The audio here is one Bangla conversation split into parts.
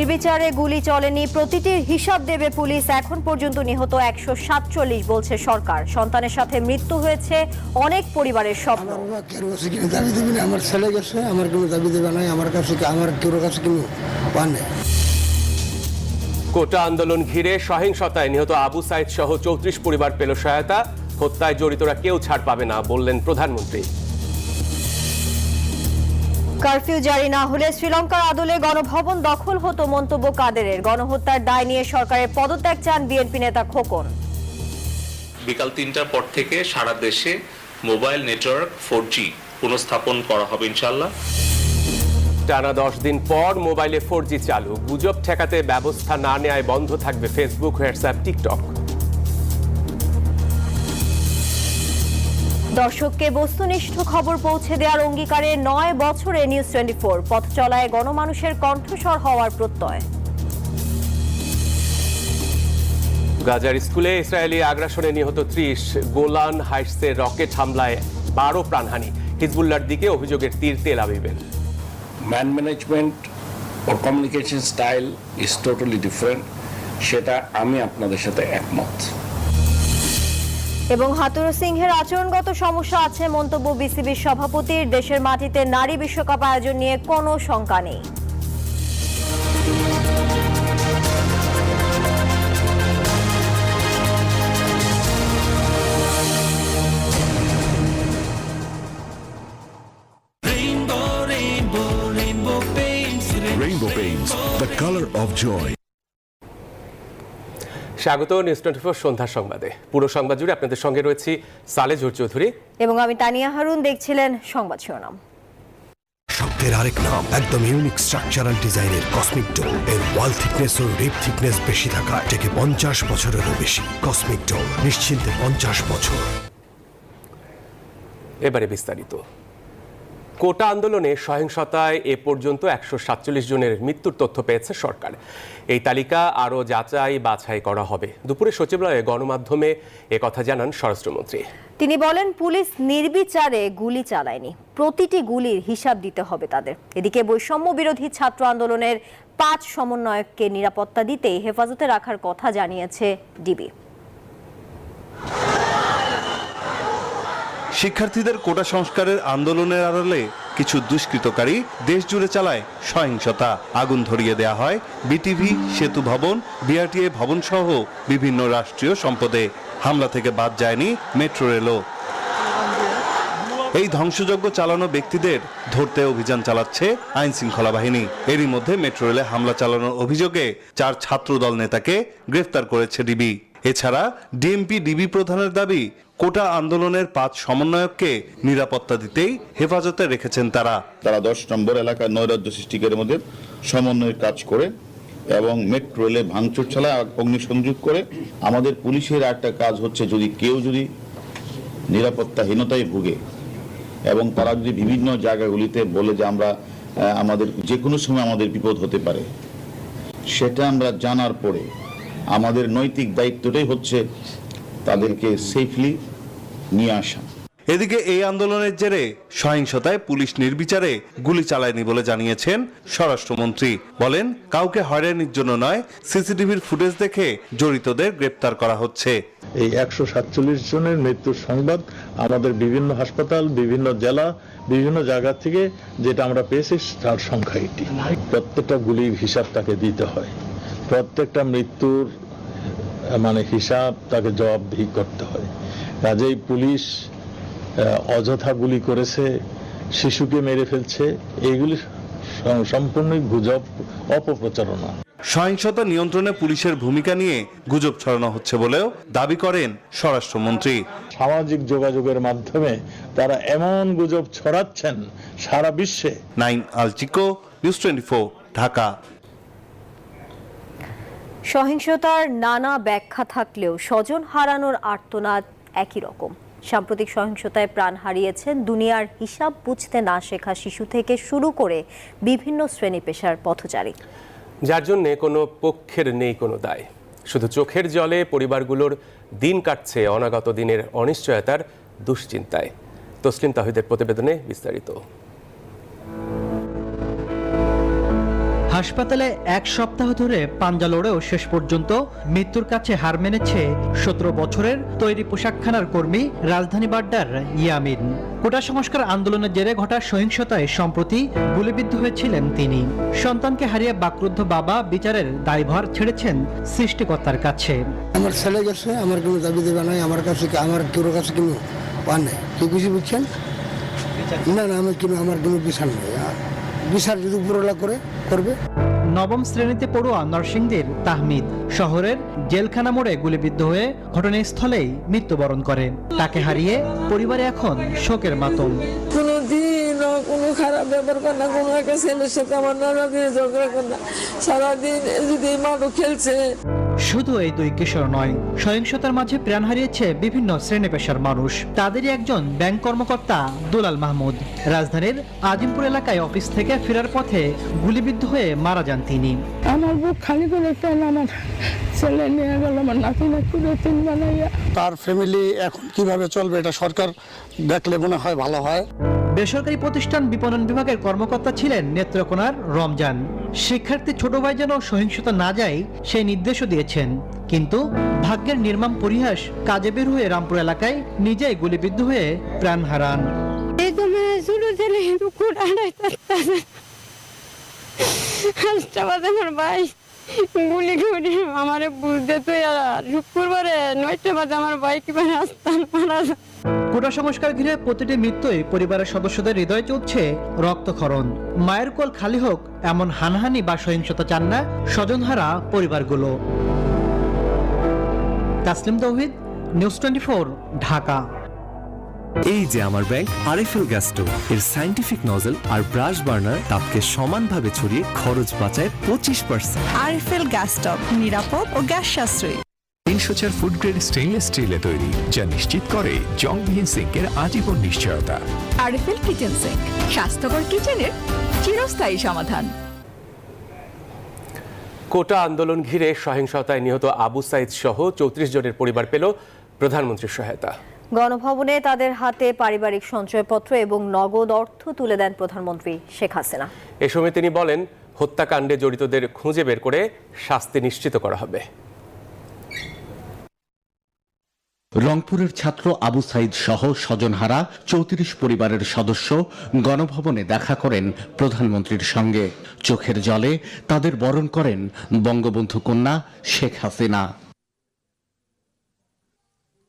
নির্বিচারে গুলি চলেনি, প্রতিটির হিসাব দেবে পুলিশ। এখন পর্যন্ত নিহত 147 বলছে সরকার। সন্তানের সাথে মৃত্যু হয়েছে অনেক পরিবারের স্বপ্ন। দাবি দেবে না, আমার ছেলে গেছে, আমার কোনো দাবি দেবে নাই, আমার কাছে আমার কেউ কাছে কোনো পান নেই। কোটা আন্দোলন ঘিরে সহিংসতায় নিহত আবু সাইদ সহ 34 পরিবার পেল সহায়তা। হত্যায় জড়িতরা কেউ ছাড় পাবে না বললেন প্রধানমন্ত্রী। কারফিউ জারি না হলে শ্রীলঙ্কার আদলে গণভবন দখল হতো, মন্তব্য কাদেরের। গণহত্যার দায় নিয়ে সরকারের পদত্যাগ চান বিএনপি নেতা খোকন। বিকাল 3টার পর থেকে সারা দেশে মোবাইল নেটওয়ার্ক 4G পুনঃস্থাপন করা হবে ইনশাআল্লাহ। টানা 10 দিন পর মোবাইলে 4G চালু। গুজব ঠেকাতে ব্যবস্থা না নেওয়ায় বন্ধ থাকবে ফেসবুক, হোয়াটসঅ্যাপ, টিকটক। দর্শককে বস্তুনিষ্ঠ খবর পৌঁছে দেওয়ার অঙ্গীকারে 9 বছরে নিউজ 24 পথ চলায় গণমানুষের কণ্ঠস্বর হওয়ার প্রত্যয়। গাজার স্কুলে ইসরায়েলি আগ্রাসনে নিহত 30, গোলান হাইটসের রকেট হামলায় 12 প্রাণহানি। হিজবুল্লাহর দিকে অভিযোগের তীর তেল আবিবের। Man management or communication style is totally different, সেটা আমি আপনাদের সাথে একমত। এবং হাতুড়ু সিংহের আচরণগত সমস্যা আছে, মন্তব্য বিসিবির সভাপতির। দেশের মাটিতে নারী বিশ্বকাপ আয়োজন নিয়ে কোনো শঙ্কা নেই। Rainbow Paints, the color of joy. স্বাগত নিউজ 24 সন্ধ্যার সংবাদে। পুরো সংবাদ জুড়ে আপনাদের সঙ্গে রয়েছি সালে জোর চৌধুরী এবং আমি তানিয়া হারুন। দেখছিলেন সংবাদ শিরোনাম। শক্তের আরেক নাম, একদম ইউনিক স্ট্রাকচারাল ডিজাইনের কসমিক ডো। এর ওয়াল থিকনেস ও রিপ থিকনেস বেশি থাকা, থেকে 50 বছরেরও বেশি। কসমিক ডো, নিশ্চিন্তে 50 বছর। এবারে বিস্তারিত। কোটা আন্দোলনে সহিংসতায় এ পর্যন্ত 147 জনের মৃত্যুর তথ্য পেয়েছে সরকার। এই তালিকা আরও যাচাই বাছাই করা হবে। দুপুরে সচিবালয়ে গণমাধ্যমে একথা জানান স্বরাষ্ট্রমন্ত্রী। তিনি বলেন, পুলিশ নির্বিচারে গুলি চালায়নি, প্রতিটি গুলির হিসাব দিতে হবে তাদের। এদিকে বৈষম্য বিরোধী ছাত্র আন্দোলনের 5 সমন্বয়ককে নিরাপত্তা দিতে হেফাজতে রাখার কথা জানিয়েছে ডিবি। শিক্ষার্থীদের কোটা সংস্কারের আন্দোলনের আড়ালে কিছু দুষ্কৃতকারী দেশ জুড়ে চালায় সহিংসতা। আগুন ধরিয়ে দেয়া হয় বিটিভি, সেতু ভবন, বিআরটিএ ভবন সহ বিভিন্ন রাষ্ট্রীয় সম্পদে। হামলা থেকে বাদ যায়নি মেট্রো রেলও। এই ধ্বংসযজ্ঞ চালানো ব্যক্তিদের ধরতে অভিযান চালাচ্ছে আইন শৃঙ্খলা বাহিনী। এরই মধ্যে মেট্রো রেলে হামলা চালানোর অভিযোগে 4 ছাত্রদল নেতাকে গ্রেফতার করেছে ডিবি। এছাড়া ডিএমপি ডিবি প্রধানের দাবি, কোটা আন্দোলনের 5 সমন্বয়ককে নিরাপত্তা দিতেই হেফাজতে রেখেছেন তারা। 10 নম্বর এলাকায় নৈরাজ্য সৃষ্টিকারীর মধ্যে সমন্বয়ের কাজ করে এবং মেট্রো রেলে ভাঙচুর চালায়, অগ্নিসংযোগ করে। আমাদের পুলিশের একটা কাজ হচ্ছে, যদি নিরাপত্তাহীনতায় ভুগে এবং তারা যদি বিভিন্ন জায়গাগুলিতে বলে যে আমাদের যে কোনো সময় আমাদের বিপদ হতে পারে, সেটা আমরা জানার পরে আমাদের নৈতিক দায়িত্বটাই হচ্ছে তাদেরকে সেফলি নিয়ে আসা। এদিকে এই আন্দোলনের জেরে সহিংসতায় পুলিশ নির্বিচারে গুলি চালায়নি বলে জানিয়েছেন স্বরাষ্ট্রমন্ত্রী। বলেন, কাউকে হয়রানির জন্য নয়, সিসিটিভির ফুটেজ দেখে জড়িতদের গ্রেপ্তার করা হচ্ছে। এই 147 জনের মৃত্যুর সংবাদ আমাদের বিভিন্ন হাসপাতাল, বিভিন্ন জেলা, বিভিন্ন জায়গা থেকে যেটা আমরা পেয়েছি তার সংখ্যা এটি। প্রত্যেকটা গুলির হিসাব তাকে দিতে হয়, প্রত্যেকটা মৃত্যুর হিসাব তাকে জবাবদিহি করতে হয়। কাজেই পুলিশ অযথা গুলি করেছে, শিশুকে মেরে ফেলছে, এইগুলি সম্পূর্ণই গুজব, অপপ্রচারণা। সহিংসতা নিয়ন্ত্রণে পুলিশের ভূমিকা নিয়ে গুজব ছড়ানো হচ্ছে বলেও দাবি করেন স্বরাষ্ট্রমন্ত্রী। সামাজিক যোগাযোগের মাধ্যমে তারা এমন গুজব ছড়াচ্ছেন সারা বিশ্বে। নাইম আলচিকো, নিউজ 24, ঢাকা। সহিংসতার নানা ব্যাখ্যা থাকলেও স্বজন হারানোর আর্তনাদ একই রকম। সাম্প্রতিক সহিংসতায় প্রাণ হারিয়েছেন দুনিয়ার হিসাব বুঝতে না শেখা শিশু থেকে শুরু করে বিভিন্ন শ্রেণী পেশার পথচারী, যার জন্য কোনো পক্ষের নেই কোনো দায়। শুধু চোখের জলে পরিবারগুলোর দিন কাটছে অনাগত দিনের অনিশ্চয়তার দুশ্চিন্তায়। তসলিম তাহিদের প্রতিবেদনে বিস্তারিত। হাসপাতালে এক সপ্তাহ ধরে পাঞ্জা লড়েও শেষ পর্যন্ত মৃত্যুর কাছে হার মেনেছে 17 বছরের তৈরি পোশাকখানার কর্মী রাজধানী বাড্ডার ইয়ামিন। কোটা সংস্কার আন্দোলনের জেরে ঘটা সহিংসতায় সম্প্রতি গুলিবিদ্ধ হয়েছিলেন তিনি। সন্তানকে হারিয়ে বাকরুদ্ধ বাবা বিচারের দায়ভার ছেড়েছেন সৃষ্টিকর্তার কাছে। আমার ছেলে গেছে, আমার কোনো দাবি দেবে নাই, আমার কাছে আমার কারো কাছে কোনো পান নেই। কি খুশি বুঝছেন? না না, আমার কোনো বিচার নেই। বিচার যদি উপরওয়ালা করবে। নবম শ্রেণীতে পড়ুয়া নরসিংদীর তাহমিদ শহরের জেলখানা মোড়ে গুলিবিদ্ধ হয়ে ঘটনাস্থলেই মৃত্যুবরণ করেন। তাকে হারিয়ে পরিবারে এখন শোকের মাতম। কোনোদিন কোনো খারাপ ব্যাপার করে না, কোনো একটা ছেলের সাথে আমার নানা দিয়ে ঝগড়া করে না, সারাদিন যদি মাঠও খেলছে। শুধু এই দুই কিশোর নয়, সহিংসতার মাঝে প্রাণ হারিয়েছে বিভিন্ন শ্রেণী পেশার মানুষ। তাদেরই একজন ব্যাংক কর্মকর্তা দুলাল মাহমুদ। রাজধানীর আজিমপুর এলাকায় অফিস থেকে ফেরার পথে গুলিবিদ্ধ হয়ে মারা যান তিনি। আমার বুক খালি করে ফেল, আমার ছেলে নিয়ে গেল, আমার নাতি নাতনি তিন বানাইয়া। তার ফ্যামিলি এখন কিভাবে চলবে এটা সরকার দেখলে মনে হয় ভালো হয়। বেসরকারি প্রতিষ্ঠান বিপণন বিভাগের কর্মকর্তা ছিলেন নেত্রকোনার রমজান। শিক্ষার্থী ছোট ভাই যেন সহিংসতা না যায় সেই নির্দেশও দিয়েছেন, কিন্তু ভাগ্যের নির্মম পরিহাস, কাজে বের হয়ে রামপুর এলাকায় নিজেই গুলিবিদ্ধ হয়ে প্রাণ হারান। আমার ভাই গুলি করে আমার বুঝতে তো শুক্রবারে 9টা বাজে আমার ভাই কিভাবে আসতাম মারা যায়। কোটা সংস্কার ঘিরে প্রতিটি মৃত্যুই পরিবারের সদস্যদের হৃদয়ে চলছে রক্তক্ষরণ। মায়ের কোল খালি হোক এমন হানহানি বা সহিংসতা চান না স্বজনহারা পরিবারগুলো। তাসলিম তৌহিদ, নিউজ 24, ঢাকা। এই যে আমার ব্যাংক আরএফএল গ্যাস স্টোভ, এর সায়েন্টিফিক নজল আর ব্রাশ বার্নার তাপকে সমানভাবে ছড়িয়ে খরচ বাঁচায় 25%। আরএফএল গ্যাস স্টোভ নিরাপদ ও গ্যাস সাশ্রয়ী। 304 ফুড গ্রেড স্টেইনলেস স্টিলে তৈরি, যা নিশ্চিত করে জংবিহীন সিঙ্কের আজীবন নিশ্চয়তা। আরএফএল কিচেন সিঙ্ক, স্বাস্থ্যকর কিচেনের চিরস্থায়ী সমাধান। কোটা আন্দোলন ঘিরে সহিংসতায় নিহত আবু সাইদ সহ 34 জনের পরিবার পেল প্রধানমন্ত্রীর সহায়তা। গণভবনে তাদের হাতে পারিবারিক সঞ্চয়পত্র এবং নগদ অর্থ তুলে দেন প্রধানমন্ত্রী শেখ হাসিনা। এ সময় তিনি বলেন, হত্যাকাণ্ডে জড়িতদের খুঁজে বের করে শাস্তি নিশ্চিত করা হবে। রংপুরের ছাত্র আবু সাইদ সহ স্বজনহারা 34 পরিবারের সদস্য গণভবনে দেখা করেন প্রধানমন্ত্রীর সঙ্গে। চোখের জলে তাদের বরণ করেন বঙ্গবন্ধু কন্যা শেখ হাসিনা।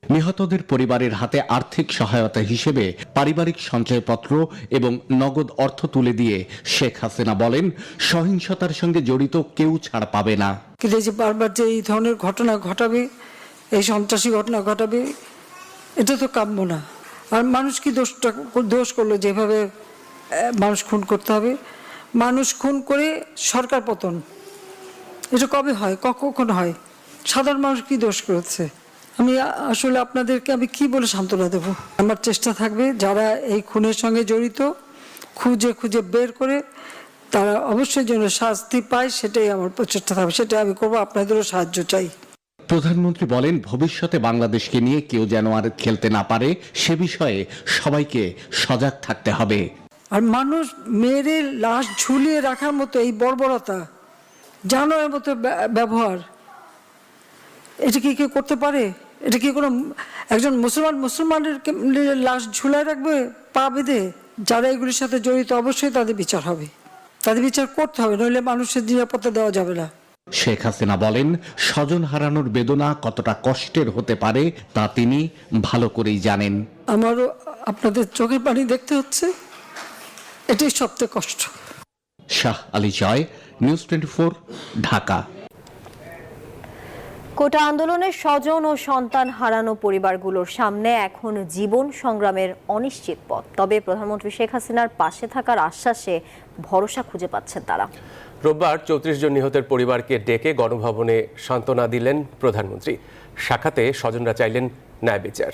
নিহতদের পরিবারের হাতে আর্থিক সহায়তা হিসেবে পারিবারিক সঞ্চয়পত্র এবং নগদ অর্থ তুলে দিয়ে শেখ হাসিনা বলেন, সহিংসতার সঙ্গে জড়িত কেউ ছাড় পাবে না। কিন্তু যে বারবার যে এই ধরনের ঘটনা ঘটাবে, এই সন্ত্রাসী ঘটনা ঘটাবে, এটা তো কাম্য না। আর মানুষ কি দোষ করলো যেভাবে মানুষ খুন করতে হবে? মানুষ খুন করে সরকার পতন, এটা কবে হয়, কখন হয়? সাধারণ মানুষ কি দোষ করেছে? আমি আসলে আপনাদেরকে আমি কি বলে সান্ত্বনা দেব? আমার চেষ্টা থাকবে যারা এই খুনের সঙ্গে জড়িত খুঁজে বের করে তারা অবশ্যই যেন শাস্তি পায়, সেটাই আমার প্রচেষ্টা থাকবে, সেটাই আমি করবো। আপনাদেরও সাহায্য চাই। প্রধানমন্ত্রী বলেন, ভবিষ্যতে বাংলাদেশকে নিয়ে কেউ যেন আর খেলতে না পারে সে বিষয়ে সবাইকে সজাগ থাকতে হবে। আর মানুষ মেরে লাশ ঝুলিয়ে রাখার মতো এই বর্বরতা, জানোয়ারের মতো ব্যবহার, এটা কি কেউ করতে পারে? এটা কি কোনো একজন মুসলমানের লাশ ঝুলায় রাখবে পা বেঁধে? যারা এগুলির সাথে জড়িত অবশ্যই তাদের বিচার হবে, তাদের বিচার করতে হবে, নইলে মানুষের নিরাপত্তা দেওয়া যাবে না। শেখ হাসিনা বলেন, স্বজন হারানোর বেদনা কতটা কষ্টের হতে পারে তা তিনি ভালো করেই জানেন। আমারও আপনাদের চোখের পানি দেখতে হচ্ছে, এটাই সবচেয়ে কষ্ট। শাহ আলী জয়, নিউজ 24, ঢাকা। কোটা আন্দোলনের স্বজন ও সন্তান হারানো পরিবারগুলোর সামনে এখন জীবন সংগ্রামের অনিশ্চিত পথ। তবে প্রধানমন্ত্রী শেখ হাসিনার পাশে থাকার আশ্বাসে ভরসা খুঁজে পাচ্ছেন তারা। রোববার 34 জন নিহতের পরিবারকে ডেকে গণভবনে সান্ত্বনা দিলেন প্রধানমন্ত্রী। সাক্ষাতে স্বজনরা চাইলেন ন্যায় বিচার।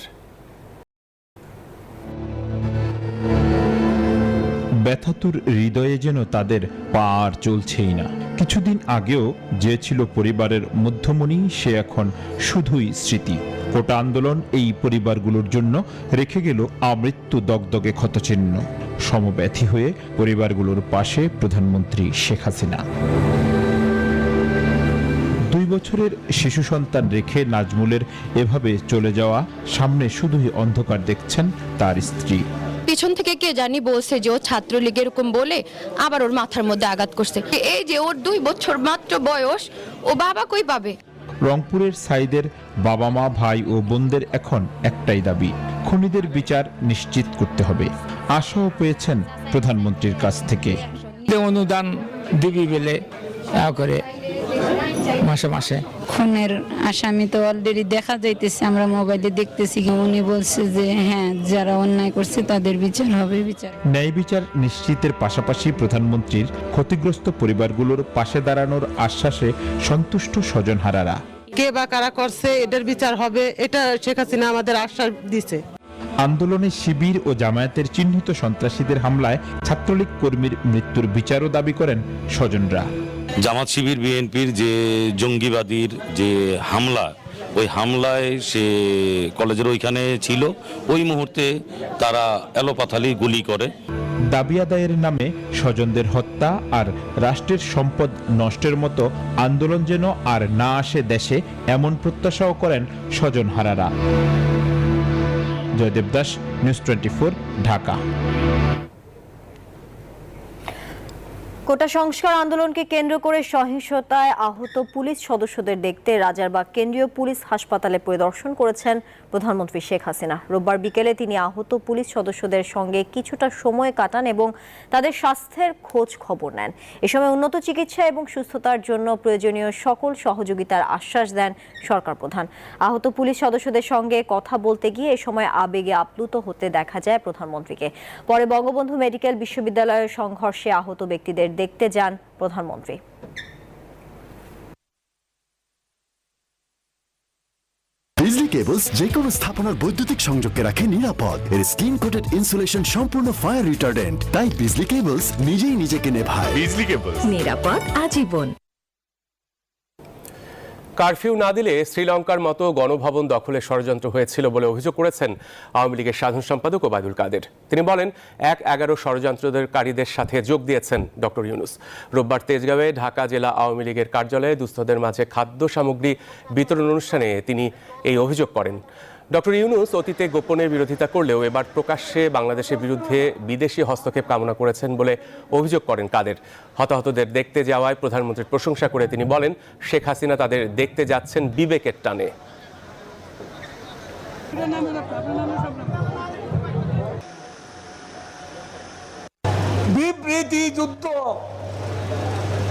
ব্যথাতুর হৃদয়ে যেন তাদের পা আর চলছেই না। কিছুদিন আগেও যে ছিল পরিবারের মধ্যমণি, সে এখন শুধুই স্মৃতি। কোটা আন্দোলন এই পরিবারগুলোর জন্য রেখে গেল আমৃত্যু দগদগে ক্ষতচিহ্ন। সমব্যথী হয়ে পরিবারগুলোর পাশে প্রধানমন্ত্রী শেখ হাসিনা। 2 বছরের শিশু সন্তান রেখে নাজমুলের এভাবে চলে যাওয়া, সামনে শুধুই অন্ধকার দেখছেন তার স্ত্রী। পিছন থেকে কে জানি বলছে যে ও ছাত্রলীগ এরকম বলে আবার ওর মাথার মধ্যে আঘাত করছে। এই যে ওর 2 বছর মাত্র বয়স, ও বাবা কই পাবে? রংপুরের সাইদের বাবা মা, ভাই ও বোনদের এখন একটাই দাবি, খুনিদের বিচার নিশ্চিত করতে হবে। আশাও পেয়েছেন প্রধানমন্ত্রীর কাছ থেকে। অনুদান দিবি বলে করে মাসে মাসে। খুনের আসামি তো অলরেডি দেখা যাইতেছে, আমরা মোবাইলে দেখতেছি। উনি বলছে যে হ্যাঁ, যারা অন্যায় করছে তাদের বিচার হবে। ন্যায় বিচার নিশ্চিতের পাশাপাশি প্রধানমন্ত্রীর ক্ষতিগ্রস্ত পরিবারগুলোর পাশে দাঁড়ানোর আশ্বাসে সন্তুষ্ট স্বজনহারারা। কে বা কারা করছে এটার বিচার হবে, এটা শেখ হাসিনা আমাদের আশ্বাস দিছে। আন্দোলনে শিবির ও জামায়াতের চিহ্নিত সন্ত্রাসীদের হামলায় ছাত্রলীগ কর্মীর মৃত্যুর বিচারও দাবি করেন স্বজনরা। জামাত শিবির বিএনপির যে জঙ্গিবাদীর যে হামলা, ওই হামলায় সে কলেজের ওইখানে ছিল, ওই মুহূর্তে তারা এলোপাথালি গুলি করে। দাবি আদায়ের নামে স্বজনদের হত্যা আর রাষ্ট্রের সম্পদ নষ্টের মতো আন্দোলন যেন আর না আসে দেশে, এমন প্রত্যাশাও করেন স্বজনহারারা। জয়দেব দাস, নিউজ 24, ঢাকা। কোটা সংস্কার আন্দোলনকে কেন্দ্র করে সহিংসতায় আহত পুলিশ সদস্যদের দেখতে রাজারবাগ কেন্দ্রীয় পুলিশ হাসপাতালে পরিদর্শন করেছেন প্রধানমন্ত্রী শেখ হাসিনা। রোববার বিকেলে তিনি আহত পুলিশ সদস্যদের সঙ্গে কিছুটা সময় কাটান এবং তাদের স্বাস্থ্যের খোঁজ খবর নেন। এ সময় উন্নত চিকিৎসা এবং সুস্থতার জন্য প্রয়োজনীয় সকল সহযোগিতার আশ্বাস দেন সরকার প্রধান। আহত পুলিশ সদস্যদের সঙ্গে কথা বলতে গিয়ে এ সময় আবেগে আপ্লুত হতে দেখা যায় প্রধানমন্ত্রীকে। পরে বঙ্গবন্ধু মেডিকেল বিশ্ববিদ্যালয়ের সংঘর্ষে আহত ব্যক্তিদের দেখতে যান প্রধানমন্ত্রী। বিজলি কেবলস যে কোনো স্থাপনার বৈদ্যুতিক সংযোগকে রাখে নিরাপদ। এর স্কিন কোটেড ইনসুলেশন সম্পূর্ণ ফায়ার রিটার্ডেন্ট, তাই বিজলি কেবলস নিজেই নিজেকে নেভায়। বিজলি কেবলস, নিরাপদ আজীবন। কারফিউ না দিলে শ্রীলঙ্কার মতো গণভবন দখলের ষড়যন্ত্র হয়েছিল বলে অভিযোগ করেছেন আওয়ামী লীগের সাধারণ সম্পাদক ওবায়দুল কাদের। তিনি বলেন, ১/১১ ষড়যন্ত্রকারীদের সাথে যোগ দিয়েছেন ডক্টর ইউনূস। রোববার তেজগাঁওয়ে ঢাকা জেলা আওয়ামী লীগের কার্যালয়ে দুস্থদের মাঝে খাদ্য সামগ্রী বিতরণ অনুষ্ঠানে তিনি এই অভিযোগ করেন। ডক্টর ইউনূস অতীতে গোপনে বিরোধিতা করলেও এবার প্রকাশ্যে বাংলাদেশের বিরুদ্ধে বিদেশি হস্তক্ষেপ কামনা করেছেন বলে অভিযোগ করেন কাদের। হতাহতদের দেখতে যাওয়ায় প্রধানমন্ত্রীর প্রশংসা করে তিনি বলেন, শেখ হাসিনা তাদের দেখতে যাচ্ছেন বিবেকের টানে। বিবৃতি যুদ্ধ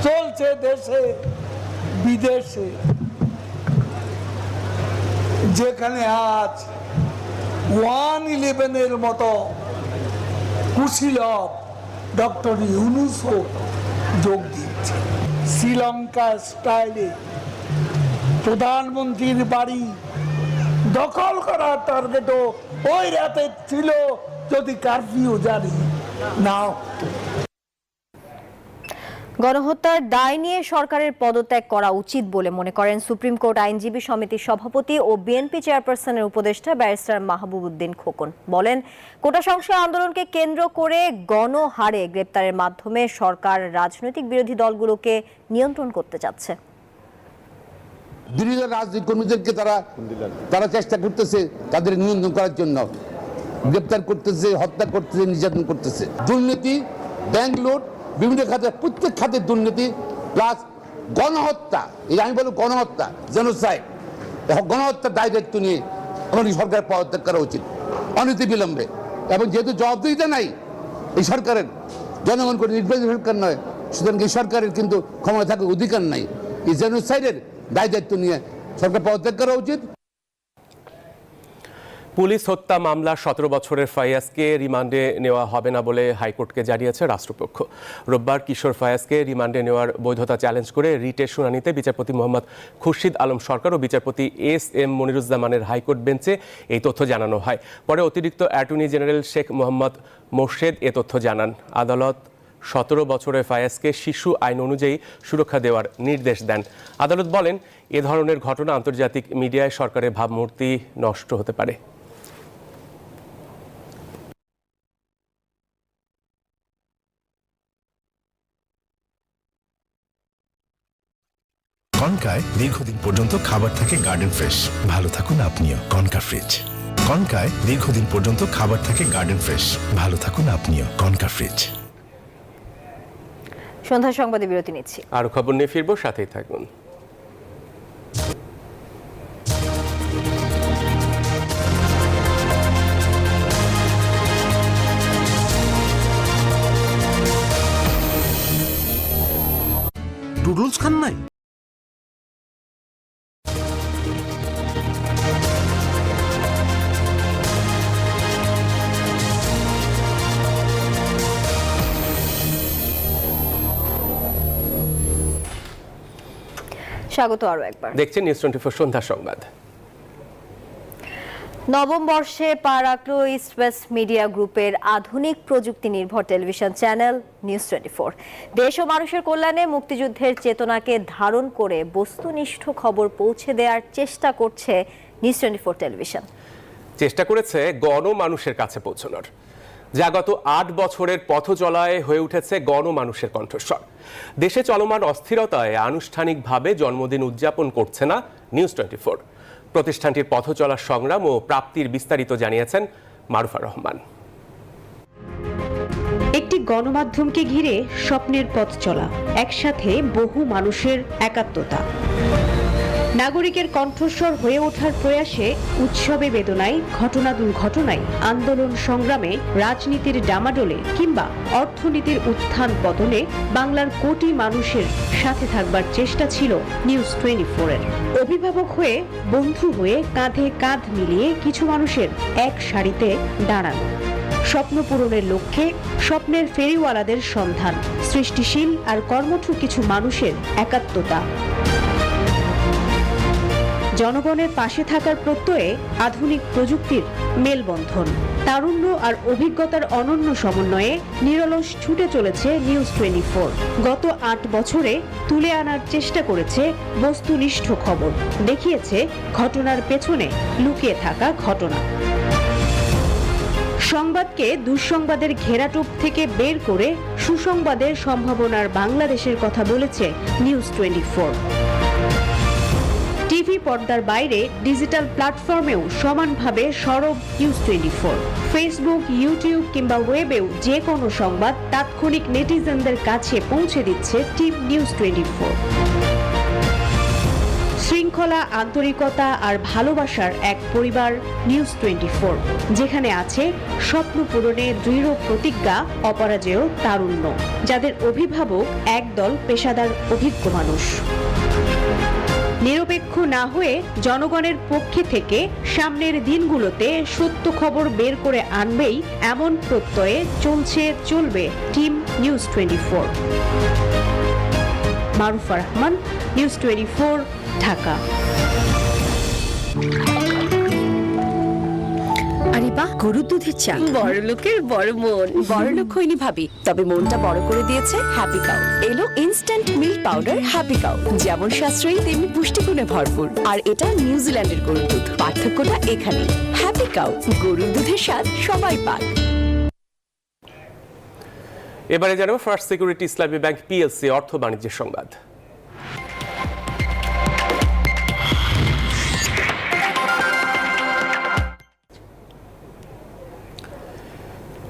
চলছে দেশে বিদেশে, যেখানে আজ 1/11 মতো কুশীলব ডক্টর ইউনূসও যোগ দিচ্ছে। শ্রীলঙ্কা স্টাইলে প্রধানমন্ত্রীর বাড়ি দখল করার টার্গেটও ওই রাতে ছিল যদি কারফিউ জারি না হতো। গণহত্যার দায় নিয়ে সরকারের পদত্যাগ করা উচিত বলে মনে করেন সুপ্রিম কোর্ট আইনজীবী সমিতির সভাপতি ও বিএনপি চেয়ারপারসনের উপদেষ্টা ব্যারিস্টার মাহবুব উদ্দিন খোকন। বলেন, কোটা সংস্কার আন্দোলনকে কেন্দ্র করে গণহারে গ্রেপ্তারের মাধ্যমে সরকার রাজনৈতিক বিরোধী দলগুলোকে নিয়ন্ত্রণ করতে চাচ্ছে। বিরোধী রাজনৈতিক কর্মীদেরকে তারা চেষ্টা করতেছে তাদের নিয়ন্ত্রণ করার জন্য, গ্রেপ্তার করতেছে, হত্যা করতেছে, নির্যাতন করতেছে। দুর্নীতি, ব্যাংক লুট, বিভিন্ন খাতে, প্রত্যেক খাতের দুর্নীতি প্লাস গণহত্যা, এই আমি বলবো গণহত্যা, জেনোসাইড, গণহত্যার দায় দায়িত্ব নিয়ে আমাদের সরকার পদত্যাগ করা উচিত অনতি বিলম্বে। এবং যেহেতু জবাবদিহিতা নাই এই সরকারের, জনগণ করে নির্বাচিত সরকার নয়, সুতরাং এই সরকারের কিন্তু ক্ষমতা থাকার অধিকার নাই। এই জেনোসাইডের দায় দায়িত্ব নিয়ে সরকার পদত্যাগ করা উচিত। পুলিশ হত্যা মামলা 17 বছরের ফায়াজকে রিমান্ডে নেওয়া হবে না বলে হাইকোর্টকে জানিয়েছে রাষ্ট্রপক্ষ। রোববার কিশোর ফায়াজকে রিমান্ডে নেওয়ার বৈধতা চ্যালেঞ্জ করে রিটের শুনানিতে বিচারপতি মোহাম্মদ খুরশিদ আলম সরকার ও বিচারপতি এস.এম. মনিরুজ্জামানের হাইকোর্ট বেঞ্চে এই তথ্য জানানো হয়। পরে অতিরিক্ত অ্যাটর্নি জেনারেল শেখ মোহাম্মদ মোর্শেদ এ তথ্য জানান। আদালত 17 বছরের ফায়াজকে শিশু আইন অনুযায়ী সুরক্ষা দেওয়ার নির্দেশ দেন। আদালত বলেন, এ ধরনের ঘটনা আন্তর্জাতিক মিডিয়ায় সরকারের ভাবমূর্তি নষ্ট হতে পারে। কনকায় দীর্ঘদিন পর্যন্ত খাবার থাকে গার্ডেন ফ্রেশ। ভালো থাকুন আপনিও। Concha fridge. কনকায় দীর্ঘদিন পর্যন্ত খাবার থাকে গার্ডেন ফ্রেশ। ভালো থাকুন আপনিও। Concha fridge. সন্ধ্যা সংবাদে বিরতি নিচ্ছি, আরো খবর নিয়ে ফিরবো, সাথেই থাকুন। নুডলস খান নাই? স্বাগত আরো একবার। দেখছেন নিউজ 24 সন্ধ্যা সংবাদ। নবম বর্ষে পা রাখল ইস্ট ওয়েস্ট মিডিয়া গ্রুপের আধুনিক প্রযুক্তি নির্ভর টেলিভিশন চ্যানেল নিউজ 24। দেশ ও মানুষের কল্যাণে মুক্তিযুদ্ধের চেতনাকে ধারণ করে বস্তুনিষ্ঠ খবর পৌঁছে দেওয়ার চেষ্টা করছে নিউজ 24 টেলিভিশন। চেষ্টা করেছে গণমানুষের কাছে পৌঁছানোর, যা গত 8 বছরের পথচলায় হয়ে উঠেছে গণমানুষের কণ্ঠস্বর। দেশে চলমান অস্থিরতায় আনুষ্ঠানিকভাবে জন্মদিন উদযাপন করছে না নিউজ 24। প্রতিষ্ঠানটির পথচলার সংগ্রাম ও প্রাপ্তির বিস্তারিত জানিয়েছেন মারুফা রহমান। একটি গণমাধ্যমকে ঘিরে স্বপ্নের পথ চলা, একসাথে বহু মানুষের একাত্মতা, নাগরিকের কণ্ঠস্বর হয়ে ওঠার প্রয়াসে উৎসবে বেদনায়, ঘটনা দুর্ঘটনায়, আন্দোলন সংগ্রামে, রাজনীতির ডামাডোলে কিংবা অর্থনীতির উত্থান পতনে বাংলার কোটি মানুষের সাথে থাকবার চেষ্টা ছিল নিউজ 24-এর। অভিভাবক হয়ে, বন্ধু হয়ে, কাঁধে কাঁধ মিলিয়ে কিছু মানুষের এক সারিতে দাঁড়ানো, স্বপ্ন পূরণের লক্ষ্যে স্বপ্নের ফেরিওয়ালাদের সন্ধান, সৃষ্টিশীল আর কর্মঠ কিছু মানুষের একাত্মতা, জনগণের পাশে থাকার প্রত্যয়ে আধুনিক প্রযুক্তির মেলবন্ধন, তারুণ্য আর অভিজ্ঞতার অনন্য সমন্বয়ে নিরলস ছুটে চলেছে নিউজ 24। গত 8 বছরে তুলে আনার চেষ্টা করেছে বস্তুনিষ্ঠ খবর, দেখিয়েছে ঘটনার পেছনে লুকিয়ে থাকা ঘটনা। সংবাদকে দুঃসংবাদের ঘেরাটোপ থেকে বের করে সুসংবাদের সম্ভাবনার বাংলাদেশের কথা বলেছে নিউজ 24। টিভি পর্দার বাইরে ডিজিটাল প্ল্যাটফর্মেও সমানভাবে সরব নিউজ 24। ফেসবুক, ইউটিউব কিংবা ওয়েবেও যে কোনো সংবাদ তাৎক্ষণিক নেটিজেনদের কাছে পৌঁছে দিচ্ছে টিম নিউজ 24। শৃঙ্খলা, আন্তরিকতা আর ভালোবাসার এক পরিবার নিউজ 24, যেখানে আছে স্বপ্ন পূরণে দৃঢ় প্রতিজ্ঞা, অপরাজেয় তারুণ্য, যাদের অভিভাবক একদল পেশাদার অভিজ্ঞ মানুষ। নিরপেক্ষ না হয়ে জনগণের পক্ষে থেকে সামনের দিনগুলোতে সত্য খবর বের করে আনবেই এমন প্রত্যয়ে চলবে team news 24। Marufa Rahman, news 24, Dhaka. আরে বাহ, গরুর দুধের চা, বড় লোকের বড় মন। বড় লোক হইনি ভাবি, তবে মনটা বড় করে দিয়েছে হ্যাপি কাউ। এলো instant milk powder happy cow, যেমন সাশ্রয়ী তেমনি পুষ্টিগুণে ভরপুর। আর এটা নিউজিল্যান্ডের গরুর দুধ, পার্থক্যটা এখানে। হ্যাপি কাউ, গরুর দুধের স্বাদ সবাই পাক। এবারে জানাবো ফার্স্ট সিকিউরিটি ইসলামী ব্যাংক পিএলসি অর্থ বাণিজ্যের সংবাদ।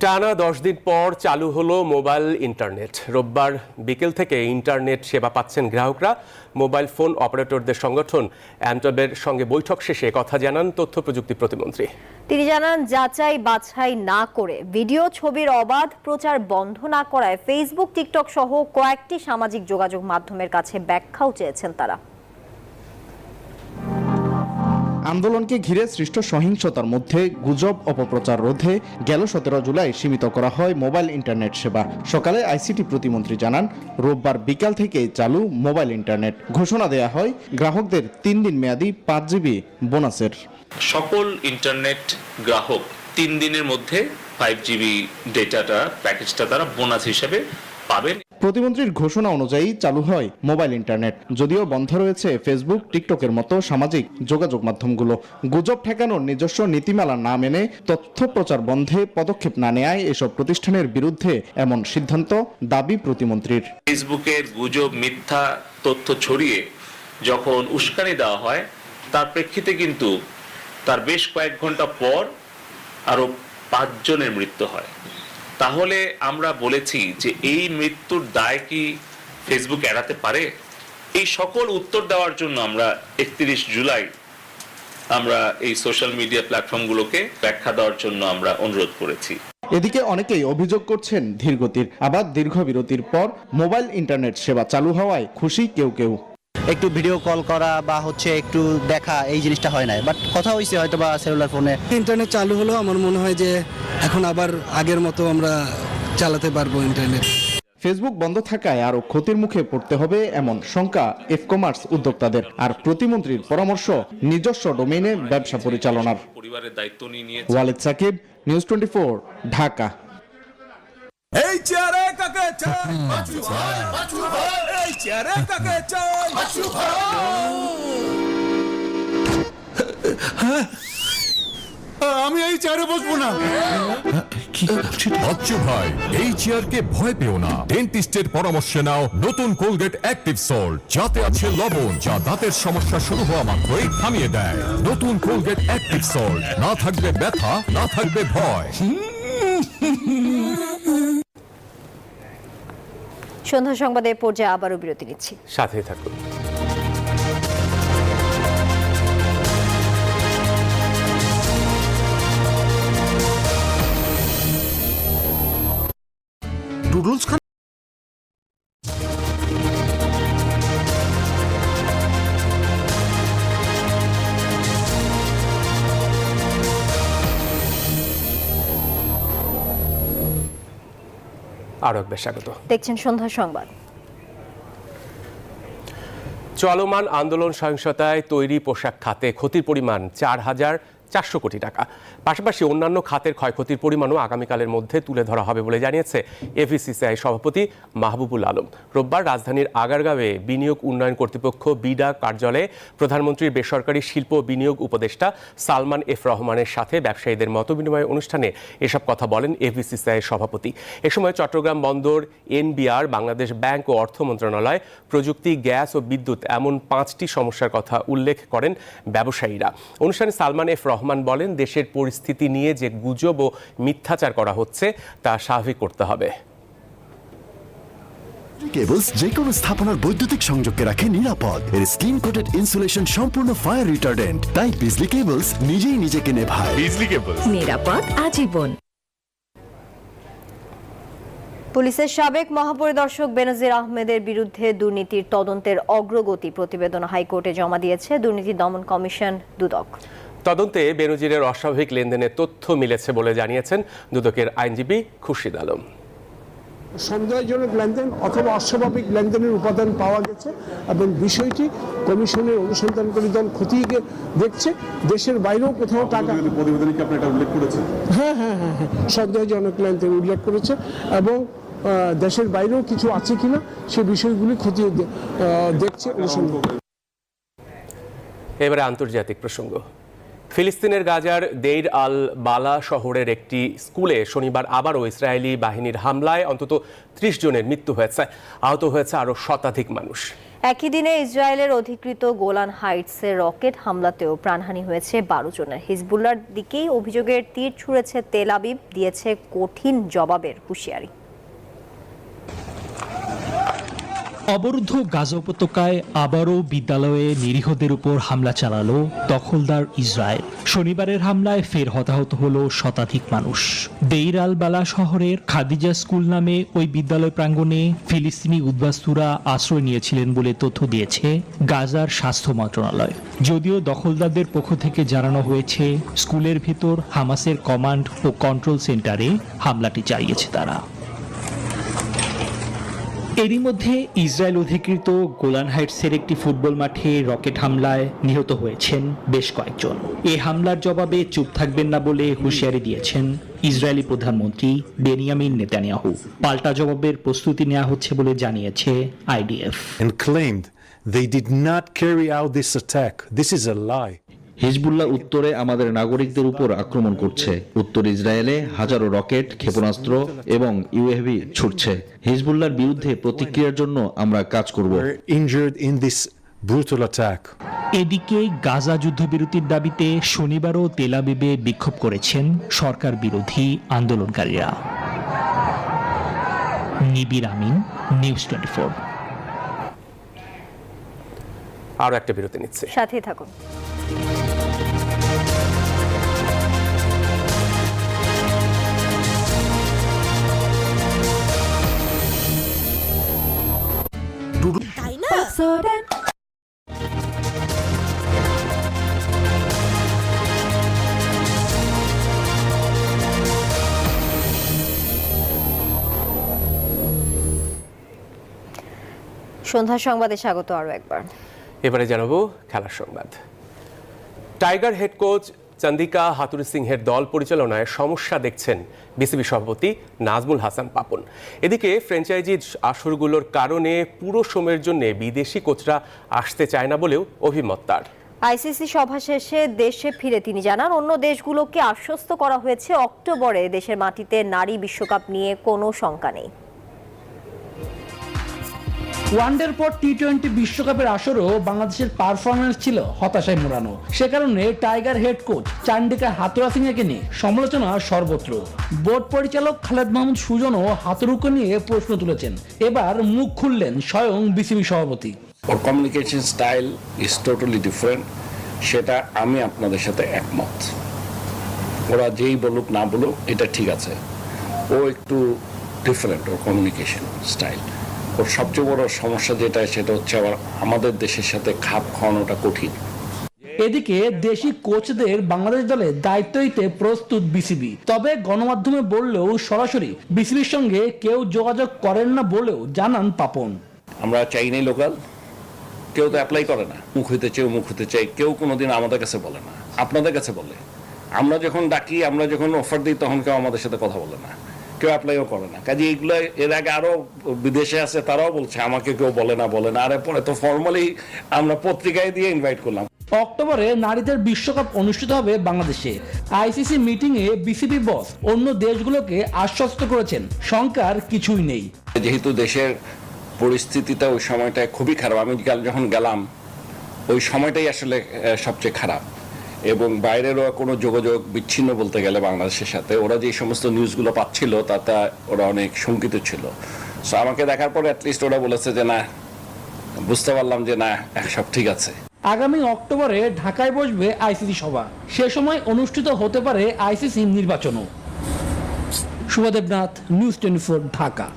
টানা 10 দিন পর চালু হলো মোবাইল ইন্টারনেট। রোববার বিকেল থেকে ইন্টারনেট সেবা পাচ্ছেন গ্রাহকরা। মোবাইল ফোন অপারেটরদের সংগঠন অ্যান্টবের সঙ্গে বৈঠক শেষে কথা জানান তথ্য প্রযুক্তি প্রতিমন্ত্রী। তিনি জানান, যাচাই বাছাই না করে ভিডিও ছবির অবাধ প্রচার বন্ধ না করায় ফেসবুক, টিকটক সহ কয়েকটি সামাজিক যোগাযোগ মাধ্যমের কাছে ব্যাখ্যাও চেয়েছেন তারা। আন্দোলনকে ঘিরে সৃষ্ট সহিংসতার মধ্যে গুজব অপপ্রচার রোধে গেল 17 জুলাই সীমিত করা হয় মোবাইল ইন্টারনেট সেবা। সকালে আইসিটি প্রতিমন্ত্রী জানান, রোববার বিকাল থেকে চালু মোবাইল ইন্টারনেট। ঘোষণা দেয়া হয় গ্রাহকদের 3 দিন মেয়াদি 5 জিবি বোনাসের। সকল ইন্টারনেট গ্রাহক 3 দিনের মধ্যে 5 জিবি ডেটাটা প্যাকেজটা তারা বোনাস হিসেবে পাবেন। প্রতিমন্ত্রীর ঘোষণা অনুযায়ী চালু হয় মোবাইল ইন্টারনেট, যদিও বন্ধ রয়েছে ফেসবুক, টিকটকের মতো সামাজিক যোগাযোগ মাধ্যমগুলো। গুজব ঠেকানোর নিজস্ব নীতিমালা না মেনে তথ্য প্রচার বন্ধে পদক্ষেপ না নেয় এসব প্রতিষ্ঠানের বিরুদ্ধে এমন সিদ্ধান্ত দাবি প্রতিমন্ত্রীর। ফেসবুকের গুজব, মিথ্যা তথ্য ছড়িয়ে যখন উস্কানি দেওয়া হয়, তার প্রেক্ষিতে কিন্তু তার বেশ কয়েক ঘন্টা পর আরো 5 জনের মৃত্যু হয়। তাহলে আমরা বলেছি যে এই মৃত্যুর দায় কি ফেসবুক এড়াতে পারে? এই সকল উত্তর দেওয়ার জন্য আমরা 31 জুলাই আমরা এই সোশ্যাল মিডিয়া প্ল্যাটফর্মগুলোকে ব্যাখ্যা দেওয়ার জন্য আমরা অনুরোধ করেছি। এদিকে অনেকেই অভিযোগ করছেন ধীরগতির, আবার দীর্ঘ বিরতির পর মোবাইল ইন্টারনেট সেবা চালু হওয়ায় খুশি কেউ কেউ। একটু ভিডিও কল করা বা একটু দেখা, এই জিনিসটা হয় না, বাট কথা হয়েছে হয়তো বা সেলুলার ফোনে। ইন্টারনেট চালু হলো, আমার মনে হয় যে এখন আবার আগের মতো আমরা চালাতে পারবো ইন্টারনেট। ফেসবুক বন্ধ থাকায় আরো ক্ষতির মুখে পড়তে হবে এমন শঙ্কা ই-কমার্স উদ্যোক্তাদের। আর প্রতিমন্ত্রীর পরামর্শ নিজস্ব ডোমেইনে ব্যবসা পরিচালনার। পরিবারের দায়িত্ব নিয়ে ওয়ালিদ সাকিব, নিউজ 24, ঢাকা। এই চেয়ারে কাকে চাই বাচু ভাই, বাচু ভাই, এই চেয়ারে কাকে চাই বাচু ভাই। আমি এই চেয়ারে বসবো না। বাচ্চু ভাই, এই চেয়ারকে ভয় পেও না। ডেন্টিস্টের পরামর্শে নাও নতুন কোলগেট অ্যাক্টিভ সল্ট, যাতে আছে লবণ, যা দাঁতের সমস্যা শুরু হওয়া মাত্রই থামিয়ে দেয়। নতুন কোলগেট অ্যাক্টিভ সল্ট, না থাকবে ব্যথা, না থাকবে ভয়। সন্ধ্যা সংবাদের পর্যায়ে আবারও বিরতি নিচ্ছি, সাথে থাকুন। ডুডলস খান আরো একবার স্বাগত। দেখছেন সন্ধ্যা সংবাদ। চলমান আন্দোলন সহিংসতায় তৈরি পোশাক খাতে ক্ষতির পরিমাণ 4,400 কোটি টাকা। পাশাপাশি অন্যান্য খাতের ক্ষয়ক্ষতির পরিমাণও আগামীকালের মধ্যে তুলে ধরা হবে বলে জানিয়েছে এফবিসিসিআই সভাপতি মাহবুবুল আলম। রোববার রাজধানীর আগারগাঁওয়ে বিনিয়োগ উন্নয়ন কর্তৃপক্ষ বিডা কার্যালয়ে প্রধানমন্ত্রীর বেসরকারি শিল্প বিনিয়োগ উপদেষ্টা সালমান এফ রহমানের সাথে ব্যবসায়ীদের মতবিনিময় অনুষ্ঠানে এসব কথা বলেন এফবিসিসিআই সভাপতি। এ সময় চট্টগ্রাম বন্দর, এনবিআর, বাংলাদেশ ব্যাংক ও অর্থ মন্ত্রণালয়, প্রযুক্তি, গ্যাস ও বিদ্যুৎ এমন 5টি সমস্যার কথা উল্লেখ করেন ব্যবসায়ীরা। অনুষ্ঠানে সালমান এফ রহমান বলেন, দেশের পরিস্থিতি নিয়ে যে গুজব ও মিথ্যাচার করা হচ্ছে তা স্বাভাবিক করতে হবে। কেবলস যে কোনো স্থাপনার বৈদ্যুতিক সংযোগকে রাখে নিরাপদ। এর স্ক্রিন কোটেড ইনসুলেশন সম্পূর্ণ ফায়ার রিটার্ডেন্ট, তাই বিজলি কেবলস নিজেই নিজেকে নেভায়। বিজলি কেবলস, নিরাপদ আজীবন। পুলিশের সাবেক মহাপরিদর্শক বেনজির আহমেদের বিরুদ্ধে দুর্নীতির তদন্তের অগ্রগতি প্রতিবেদন হাইকোর্টে জমা দিয়েছে দুর্নীতি দমন কমিশন দুদক। তদন্তে বেনজিরের অস্বাভাবিক লেনদেনের তথ্য মিলেছে বলে জানিয়েছেন দুদকের আইনজীবী খুরশিদ আলম। সন্দেহজনক লেনদেন অথবা অস্বাভাবিক লেনদেনের উপাদান পাওয়া গেছে এবং বিষয়টি কমিশনের অনুসন্ধানকারী দল খতিয়ে দেখছে। দেশের বাইরেও কোথাও টাকা প্রতিবেদনে কি আপনি এটা উল্লেখ করেছেন? হ্যাঁ, সন্দেহজনক লেনদেন উল্লেখ করেছে এবং দেশের বাইরেও কিছু আছে কিনা সে বিষয়গুলি খতিয়ে দেখছে অনুসন্ধান। এবারে আন্তর্জাতিক প্রসঙ্গ। ফিলিস্তিনের গাজার দেইর আল বালা শহরের একটি স্কুলে শনিবার আবারও ইসরায়েলি বাহিনীর হামলায় অন্তত 30 জনের মৃত্যু হয়েছে, আহত হয়েছে আরও শতাধিক মানুষ। একই দিনে ইসরায়েলের অধিকৃত গোলান হাইটসের রকেট হামলাতেও প্রাণহানি হয়েছে 12 জনের। হিজবুল্লাহর দিকেই অভিযোগের তীর ছুঁড়েছে তেল আবিব, দিয়েছে কঠিন জবাবের হুঁশিয়ারি। অবরুদ্ধ গাজা উপত্যকায় আবারও বিদ্যালয়ে নিরীহদের উপর হামলা চালালো দখলদার ইসরায়েল। শনিবারের হামলায় ফের হতাহত হলো শতাধিক মানুষ। দেইর আল বালা শহরের খাদিজা স্কুল নামে ওই বিদ্যালয় প্রাঙ্গণে ফিলিস্তিনি উদ্বাস্তুরা আশ্রয় নিয়েছিলেন বলে তথ্য দিয়েছে গাজার স্বাস্থ্য মন্ত্রণালয়। যদিও দখলদারদের পক্ষ থেকে জানানো হয়েছে স্কুলের ভেতর হামাসের কমান্ড ও কন্ট্রোল সেন্টারে হামলাটি চালিয়েছে তারা। এরই মধ্যে ইসরায়েল অধিকৃত গোলান হাইটসের একটি ফুটবল মাঠে রকেট হামলায় নিহত হয়েছেন বেশ কয়েকজন। এই হামলার জবাবে চুপ থাকবেন না বলে হুঁশিয়ারি দিয়েছেন ইসরায়েলি প্রধানমন্ত্রী বেনিয়ামিন নেতানিয়াহু। পাল্টা জবাবের প্রস্তুতি নেওয়া হচ্ছে বলে জানিয়েছে IDF. And claimed they did not carry out this attack. This is a lie. Hezbollah উত্তরে আমাদের নাগরিকদের উপর আক্রমণ করছে। উত্তর ইসরায়েলে হাজারো রকেট, ক্ষেপণাস্ত্র এবং ইউএভি ছুটছে। হিজবুল্লাহর বিরুদ্ধে প্রতিক্রিয়ার জন্য আমরা কাজ করব। Injured in this brutal attack. এদিকে গাজা যুদ্ধবিরতির দাবিতে শনিবারও তেল আবিবে বিক্ষোভ করেছেন সরকার বিরোধী আন্দোলনকারীরা। নিবির আমিন, নিউজ 24। আরো একটা বিরতি নিচ্ছে, সাথেই থাকুন। তাই না? সন্ধ্যা সংবাদে স্বাগত আরো একবার। এবারে জানাবো খেলার সংবাদ। টাইগার হেড কোচ চন্দিকা হাতুড়ি সিংহের দল পরিচালনায় সমস্যা দেখছেন বিসিবি সভাপতি নাজমুল হাসান পাপন। এদিকে ফ্র্যাঞ্চাইজি আসরগুলোর কারণে পুরো সময়ের জন্য বিদেশি কোচরা আসতে চায় না বলেও অভিমত তার। আইসিসি সভা শেষে দেশে ফিরে তিনি জানান, অন্য দেশগুলোকে আশ্বস্ত করা হয়েছে অক্টোবরে দেশের মাটিতে নারী বিশ্বকাপ নিয়ে কোনো শঙ্কা নেই। ওয়ানডের পর টি-20 বিশ্বকাপের আসরেও বাংলাদেশের পারফরমেন্স ছিল হতাশায় মোড়ানো। সে কারণে টাইগার হেড কোচ চান্ডিকা হাতুড়া সিংহকে নিয়ে সমালোচনা সর্বত্র। বোর্ড পরিচালক খালেদ মাহমুদ সুজনও হাতুড়ুকে নিয়ে প্রশ্ন তুলেছেন। এবার মুখ খুললেন স্বয়ং বিসিবি সভাপতি। ওর communication style is totally different, সেটা আমি আপনাদের সাথে একমত। ওরা যেই বলুক না বলুক এটা ঠিক আছে, ও একটু ডিফারেন্ট ওর কমিউনিকেশন স্টাইল। ওর সবচেয়ে বড় সমস্যা যেটা সেটা হচ্ছে আবার আমাদের দেশের সাথে খাপ খাওয়ানোটা কঠিন। এদিকে দেশি কোচদের বাংলাদেশ দলে দায়িত্ব দিতে প্রস্তুত বিসিবি, তবে গণমাধ্যমে বললেও সরাসরি বিসিবির সঙ্গে কেউ যোগাযোগ করেন না বলেও জানান পাপন। আমরা চাই নাই লোকাল, কেউ তো অ্যাপ্লাই করে না। মুখ হইতে চাই মুখ হইতে চাই, কেউ কোনোদিন আমাদের কাছে বলে না, আপনাদের কাছে বলে। আমরা যখন ডাকি, আমরা যখন অফার দিই, তখন কেউ আমাদের সাথে কথা বলে না, কেউ অ্যাপ্লাইও করে না। কাজে এগুলো এর আগে আরো বিদেশে আছে, তারাও বলছে আমাকে কেউ বলে না। আরে পরে তো ফর্মালি আমরা পত্রিকায় দিয়ে ইনভাইট করলাম। অক্টোবরে নারীদের বিশ্বকাপ অনুষ্ঠিত হবে বাংলাদেশে। আইসিসি মিটিং এ বিসিবি বস অন্য দেশগুলোকে আশ্বস্ত করেছেন শঙ্কার কিছুই নেই। যেহেতু দেশের পরিস্থিতিটা ওই সময়টায় খুবই খারাপ, আমি যখন গেলাম ওই সময়টাই আসলে সবচেয়ে খারাপ, এবং বাইরেরও কোনো যোগাযোগ বিচ্ছিন্ন বলতে গেলে বাংলাদেশের সাথে। ওরা যে সমস্ত নিউজগুলো পাচ্ছিল তাতে ওরা অনেক শঙ্কিত ছিল। সো আমাকে দেখার পরে অ্যাটলিস্ট ওরা বলেছে যে না, বুঝতে পারলাম যে না, সব ঠিক আছে। আগামী অক্টোবরে ঢাকায় বসবে আইসিসি সভা, সে সময় অনুষ্ঠিত হতে পারে আইসিসি নির্বাচনও। শুভদেবনাথ, নিউজ 24, ঢাকা।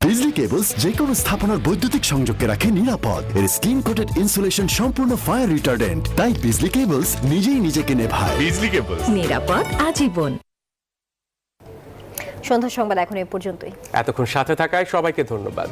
বিজলি কেবলস যে কোনো স্থাপনার বৈদ্যুতিক সংযোগকে রাখে নিরাপদ। এর স্ক্রিন কোটেড ইনসুলেশন সম্পূর্ণ ফায়ার রিটার্ডেন্ট, তাই বিজলি কেবলস নিজেই নিজেকে নেভায়। বিজলি কেবলস, নিরাপদ আজীবন। সন্ধ্যা সংবাদ এখন এই পর্যন্তই। এতক্ষণ সাথে থাকায় সবাইকে ধন্যবাদ।